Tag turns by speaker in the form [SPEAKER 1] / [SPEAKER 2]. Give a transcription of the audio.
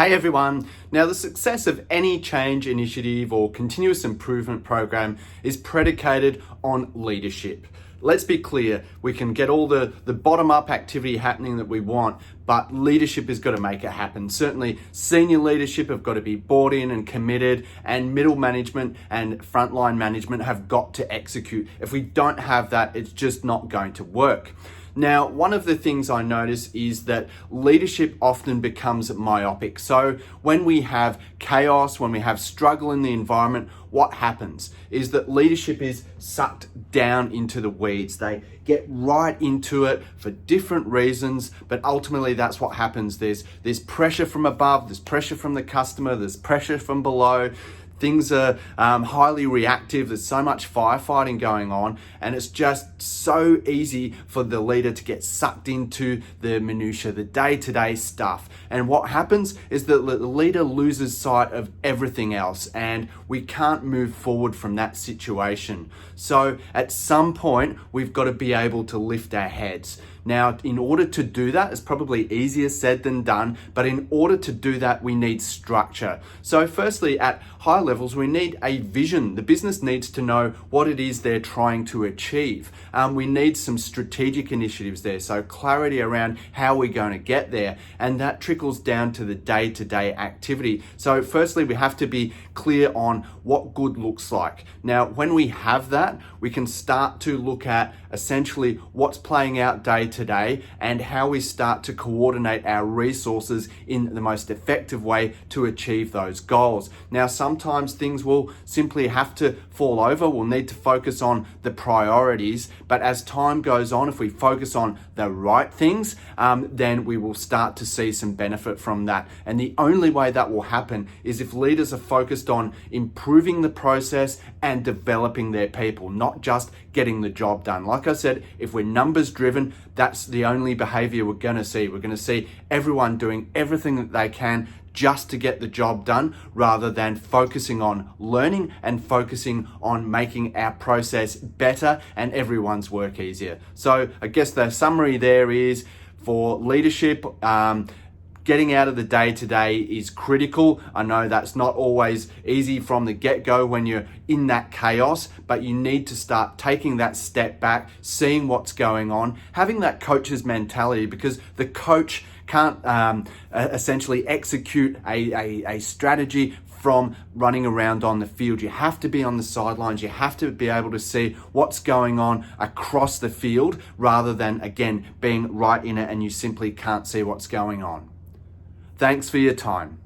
[SPEAKER 1] Hey everyone! Now, the success of any change initiative or continuous improvement program is predicated on leadership. Let's be clear, we can get all the bottom-up activity happening that we want, but leadership has got to make it happen. Certainly, senior leadership have got to be bought in and committed, and middle management and frontline management have got to execute. If we don't have that, it's just not going to work. Now, one of the things I notice is that leadership often becomes myopic. So when we have chaos, when we have struggle in the environment, what happens is that leadership is sucked down into the weeds. They get right into it for different reasons, but ultimately that's what happens. There's pressure from above, there's pressure from the customer, there's pressure from below. Things are highly reactive. There's so much firefighting going on, and it's just so easy for the leader to get sucked into the minutiae, the day-to-day stuff. And what happens is that the leader loses sight of everything else, and we can't move forward from that situation. So at some point, we've got to be able to lift our heads. Now, in order to do that, it's probably easier said than done, but in order to do that, we need structure. So firstly, at high levels, we need a vision. The business needs to know what it is they're trying to achieve. We need some strategic initiatives there, so clarity around how we're going to get there, and that trickles down to the day-to-day activity. So firstly, we have to be clear on what good looks like. Now, when we have that, we can start to look at essentially what's playing out day to day and how we start to coordinate our resources in the most effective way to achieve those goals. Now, sometimes things will simply have to fall over. We'll need to focus on the priorities, but as time goes on, if we focus on the right things, then we will start to see some benefit from that. And the only way that will happen is if leaders are focused on improving the process and developing their people, not just getting the job done. Like I said, if we're numbers driven, that's the only behavior we're going to see. We're going to see everyone doing everything that they can just to get the job done, rather than focusing on learning and focusing on making our process better and everyone's work easier. So I guess the summary there is, for leadership, getting out of the day-to-day is critical. I know that's not always easy from the get-go when you're in that chaos, but you need to start taking that step back, seeing what's going on, having that coach's mentality, because the coach can't essentially execute a strategy from running around on the field. You have to be on the sidelines. You have to be able to see what's going on across the field, rather than, again, being right in it and you simply can't see what's going on. Thanks for your time.